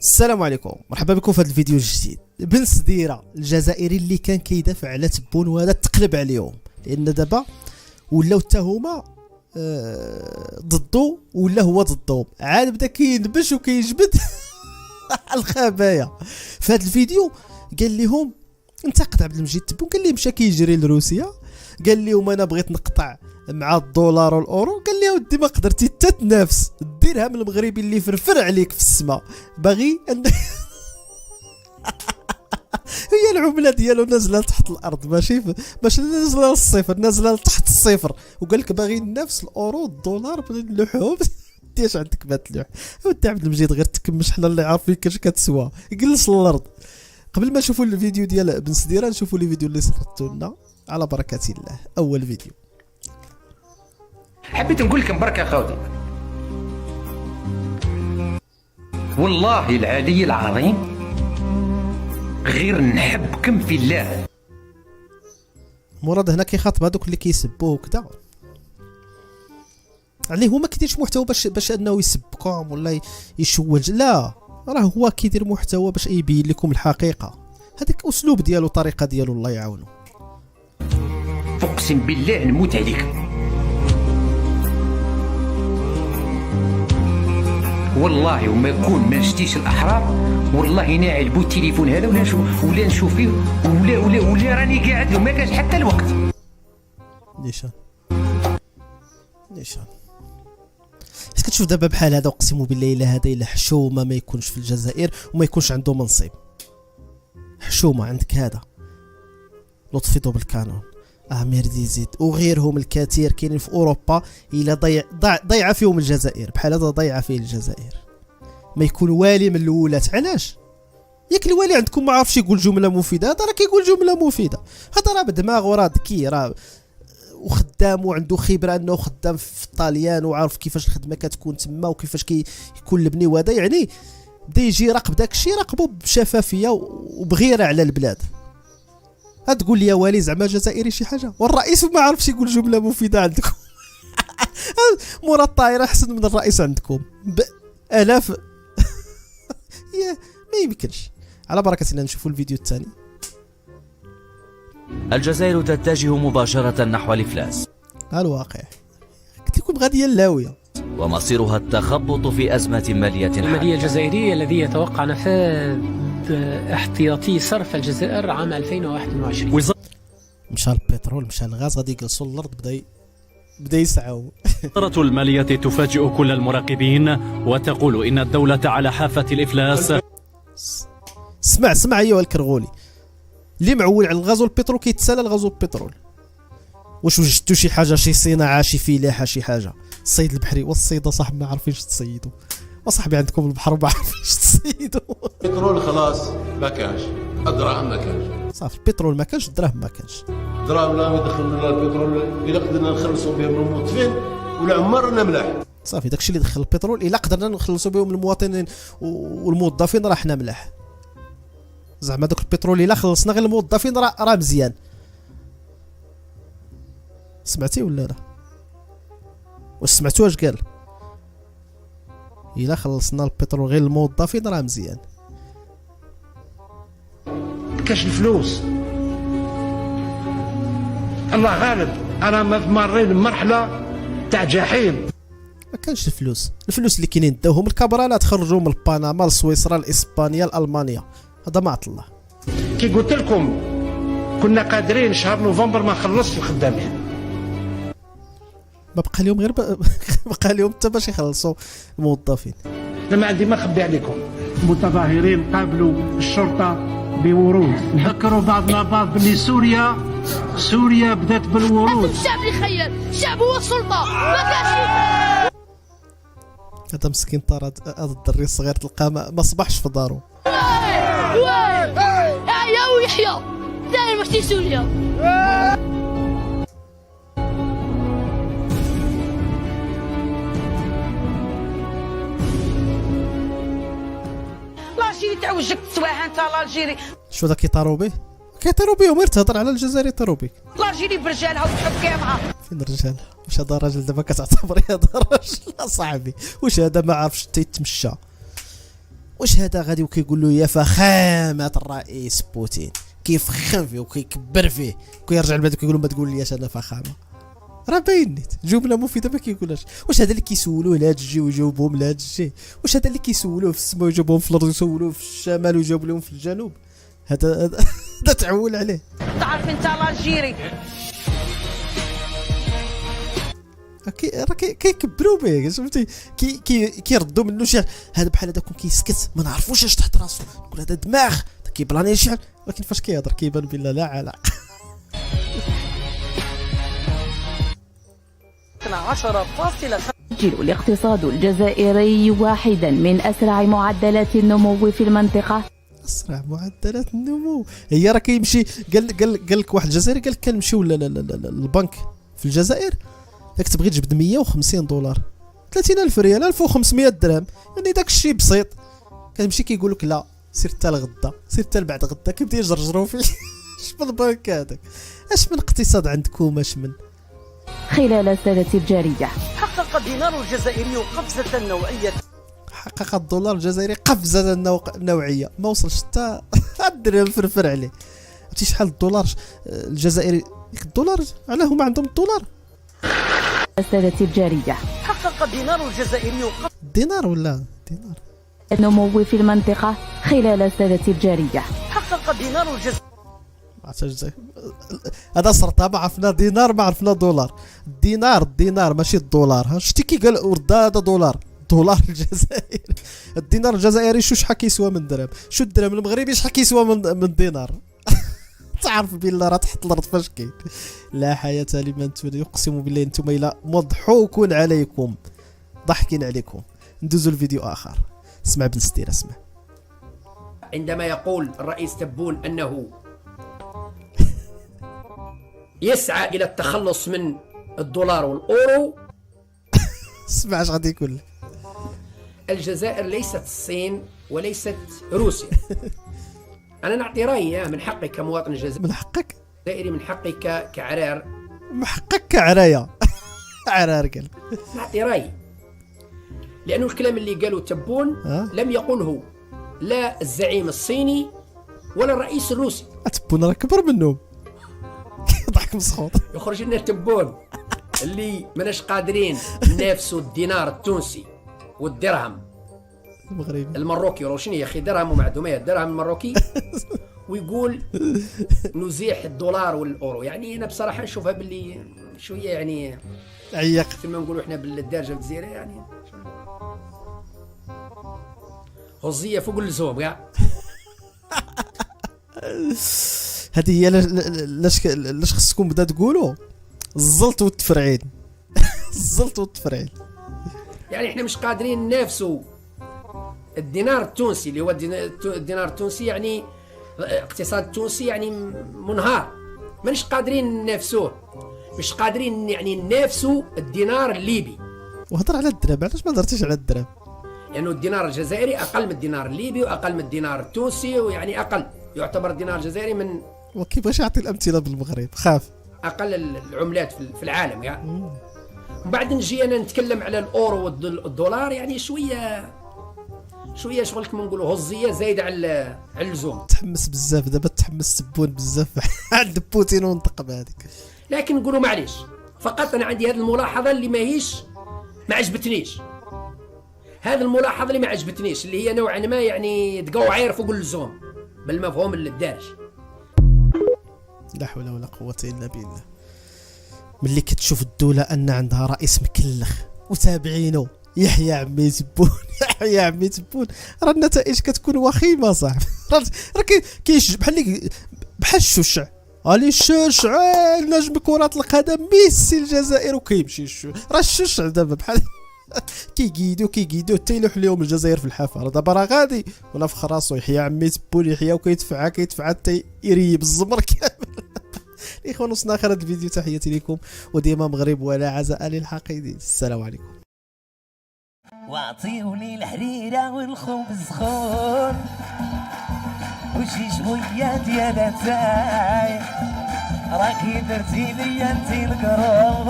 السلام عليكم، مرحبا بكم في هذا الفيديو الجديد. بن سديرة الجزائري اللي كان كيدافع على تبون وهذا تقلب عليهم، لان دابا ولاو حتى هما ضدو ولا هو ضدهم، عاد بدا كينبش وكيجبد الخبايا. في هذا الفيديو قال لهم انتقد عبد المجيد تبون، قال لي مشى كيجري لروسيا، قال لهم انا بغيت نقطع مع الدولار والاورو، قال لي ودي ما قدرتي حتى تنافس، الدرهم المغربي اللي فرفر عليك في السماء باغي هي العمله ديالو نازله تحت الارض، ماشي نازله للصفر، نازله لتحت الصفر، وقال لك باغي ننافس الاورو والدولار باللحوم. دياش عندك بهاد اللوح ودي عبد المجيد، غير تكمش، حنا اللي عارفين كاش كتسوى، جلس للارض. قبل ما نشوفوا الفيديو ديال بن سديرة نشوفوا لي فيديو اللي صيفطوا لنا على بركه الله. اول فيديو حبيت نقول لكم بركة خاوتي، والله العلي العظيم غير نحبكم في الله. مراد هنا كيخاطب هذوك اللي كيسبوه وكذا، عليه هو ما كيديرش محتوى باش انه يسبكم ولا يشوج، لا راه هو كيدير محتوى باش يبين لكم الحقيقه. هذاك اسلوب ديالو، طريقه ديالو، الله يعاونو. اقسم بالله نموت عليك، والله وما يكون ما شتيش الاحرار، والله ناعلبو التليفون هذا ولا نشوف فيه ولا راني قاعد وما كاش حتى الوقت. نيشان اش كتشوف دابا بحال هذا؟ اقسم بالله الا هذا الا حشومه ما يكونش في الجزائر وما يكونش عنده منصب. حشومه عندك هذا لطفي دوب الكانون، امير ديزيد وغيرهم الكثير كاينين في اوروبا، الا ضيعه فيهم الجزائر بحال هذا، ضيعه فيه الجزائر. ما يكون والي من الاولات، علاش؟ ياك الوالي عندكم ما عارفش يقول جمله مفيده، هذا راه كيقول جمله مفيده، هذا راه بدماغ وراه ذكي، راه وخدام وعنده خبره انه خدام في الطاليان وعارف كيفاش الخدمه كتكون تما وكيفاش كيكون المبني، وهذا يعني بدا يجي يراقب داك الشيء، راقبه بشفافيه وبغيره على البلاد. تقول لي يا والي زعما جزائري شي حاجه، والرئيس ما عارفش يقول جمله مفيده عندكم. مراد الطاهره احسن من الرئيس عندكم بالاف. يا ما يمكنش. على بركه الله نشوفوا الفيديو الثاني. الجزائر تتجه مباشرة نحو الإفلاس، الواقع قلت لكم غاديه اللاويه، ومصيرها التخبط في أزمة مالية المالية الجزائرية الذي يتوقع نفاذ احتياطي صرف الجزائر عام 2021. مشى البترول، مشى الغاز، غادي يجلسوا الارض، بدا يسعوا. وزارة المالية تفاجئ كل المراقبين وتقول إن الدولة على حافة الإفلاس. اسمع ايها الكرغولي اللي معول على الغاز والبترول كيتسالى الغاز والبترول. واش وجدتوا شي حاجه، شي صناعه، شي فلاحه، شي حاجه؟ الصيد البحري والصيد صاحبي ما عارفينش تصيدوا، وصاحبي عندكم البحر ما عارفينش تصيدوا. البترول خلاص ما كانش، الدراهم ما كانش، صافي البترول ما كانش، الدراهم ما كانش، الدراهم لا يدخلوا لنا البترول الا قدرنا نخلصوا بهم الموظفين ولا عمرنا ملاح. صافي داكشي اللي دخل البترول الا قدرنا نخلصوا بهم المواطنين والموظفين راه حنا ملاح. زعما دوك البترول الا خلصنا غير الموظفين راه مزيان. سمعتي ولا لا؟ واش سمعتوا اش قال؟ الا خلصنا البترول غير الموظفين راه مزيان. كاش الفلوس، الله غالب، انا مارين مرحله تاع جحيم. ما كانش الفلوس اللي كاينين داوهم الكبرانات، خرجوا من البنما لسويسرا لاسبانيا لالمانيا، هذا ما عطى الله. كي قلت لكم كنا قادرين شهر نوفمبر ما نخلصش الخدامين، ما بقى لهم غير بقى لهم حتى باش يخلصوا الموظفين. انا ما عندي ما نخبي عليكم. متظاهرين قابلوا الشرطه بورود، نذكروا بعضنا بعض بلي سوريا بدات بالورود. الشعب اللي خير، الشعب هو السلطه، ما كاش. هذا مسكين طار، هذا الدري الصغير تلقاه ما صبحش في دارو. يا ويحيى ثاني ماشي سوريا. الجيري تاع وجهك تسواها انت الجيري. شو ذا كيطاروا به؟ كيطيروا بهم، غير تهضر على الجزائر يطيروا بك. الجيري برجالها وتحب كيمها. فين الرجال؟ واش هذا راجل دابا كتعتبر هذا راجل؟ لا صاحبي، واش هذا ما عارفش حتى يتمشى؟ واش هذا غادي وكيقول له يا فخامه الرئيس بوتين، كيفخم فيه وكيكبر فيه وكيرجع لبلادو كيقول له ما تقول ليش انا فخامه. راه باين نيت جمله مفيده ما كيقولهاش. واش هذا اللي كيسولوه لهاد الجي ويجاوبهم لهاد الجي؟ واش هذا اللي كيسولوه في السماء ويجاوبهم في الارض ويسولوه في الشمال ويجاوب لهم في الجنوب؟ هذا تعول عليه. تعرف انت الجيري راه كيكبروا به فهمتي، كيردوا منه شي هذا بحال هذا كون كيسكت ما نعرفوش اش تحت راسو، نقول هذا دماغ كيبلاني شحال، ولكن فاش كيهضر كيبان بالله لا علاقه. 12.5 يسجل الاقتصاد الجزائري واحدا من أسرع معدلات النمو في المنطقة. اسرع معدلات النمو هي راه كيمشي قال لك واحد الجزائري قال لك كنمشيو للبنك في الجزائر داك تبغي تجبد $150 30,000 ريال 1500 درهم، يعني داك الشيء بسيط. كتمشي كيقول لك لا سير حتى لغدا، سير حتى لبعد غدا، كيبدا يجرجروا فيه. اش من البنك هذاك؟ اش من اقتصاد عندكم؟ اش من خلال السنة الجارية حقق الدينار الجزائري قفزة نوعية. حقق الدولار الجزائري قفزة نوعية، ما وصلش حتى الدرهم فرفر عليه. عرفتي شحال الدولار الجزائري؟ الدولار علاه هما عندهم الدولار. السنة الجارية حقق الدينار الجزائري دينار ولا دينار النمو في المنطقة خلال السنة الجارية. حقق الدينار الجزائري هذا صرتها ما عرفنا دينار ما عرفنا دولار. الدينار ماشي الدولار. شتي كي قال ورد هذا دولار الجزائري. الدينار الجزائري شحال كيسوى من درهم؟ شو الدرهم المغربي شحال كيسوى من دينار؟ تعرف بالله راه تحت الارض فاش كاين. لا حياة لمن تولي. يقسم بالله انتم الى مضحوك عليكم، ضحكين عليكم. ندوزو الفيديو اخر. اسمع بن ستير اسمع. عندما يقول الرئيس تبون انه يسعى الى التخلص من الدولار والاورو، اسمع اش غادي يقول. الجزائر ليست الصين وليست روسيا. انا نعطي رايي من حقي كمواطن جزائري. من حقك؟ جزائري من حقي كعرار. من حقك كعرايه. عرار قال. نعطي رايي لانه الكلام اللي قالوا تبون لم يقله لا الزعيم الصيني ولا الرئيس الروسي. تبون راه كبر منهم. ضحك مسخوط. يخرج لنا تبون اللي ماناش قادرين ننافسوا الدينار التونسي والدرهم المغربي المروكي. ولا شنو يا اخي درهم ومعدوميه الدرهم المروكي. ويقول نزيح الدولار والاورو. يعني انا بصراحه نشوفها باللي شويه يعني عيق كما نقولوا احنا بالدارجه الجزائريه يعني غزيه فوق اللزوم كاع. هذه هي لاش خصكم بدا تقولوا الزلط والتفرعين. الزلط والتفرعين. يعني احنا مش قادرين ننافسوا الدينار التونسي اللي هو الدينار التونسي، يعني اقتصاد التونسي يعني منهار، ماناش قادرين ننافسوه. مش قادرين يعني ننافسوا الدينار الليبي. وهضر على الدرهم، علاش ما هضرتيش على الدرهم؟ لانه يعني الدينار الجزائري اقل من الدينار الليبي واقل من الدينار التونسي، ويعني اقل يعتبر الدينار الجزائري من وكيفاش يعطي الامثله بالمغرب خاف اقل العملات في العالم يعني. من بعد نجي انا نتكلم على الاورو والدولار، يعني شويه شغل كما نقولوا هزيه زايده على اللزوم. تحمس بزاف دابا، تحمس تبون بزاف عند بوتين ونطق بهذيك. لكن نقولوا معليش، فقط انا عندي هذه الملاحظه اللي ما عجبتنيش. هذه الملاحظه اللي ما عجبتنيش اللي هي نوعا ما يعني تقوعير فوق اللزوم بالمفهوم الدارج. لا حول ولا قوه الا بالله. ملي كتشوف الدوله ان عندها رئيس مكلخ وتابعينه يحيى عمي تبون يحيى عمي تبون، راه النتائج كتكون وخيمه صاحبي. راه كيش بحال الشوشع. علي الشوشع نجم كرة القدم ميسي الجزائر وكيمشي راه الشوشع دابا بحال كيقيدو حتى يلوح لهم الجزائر في الحافه. دابا راه غادي ولا في خراسو يحيى عمي تبون يحيى وكيدفعها حتى يريب الزمر كامل. الاخوان وصلنا اخر هذا الفيديو. تحياتي لكم وديما مغرب ولا عزاء للحقيدين. السلام عليكم. واعطيوني الحريره والخبز خون وشي شويه ديال اتاي راكي درتي لي انتي القروب.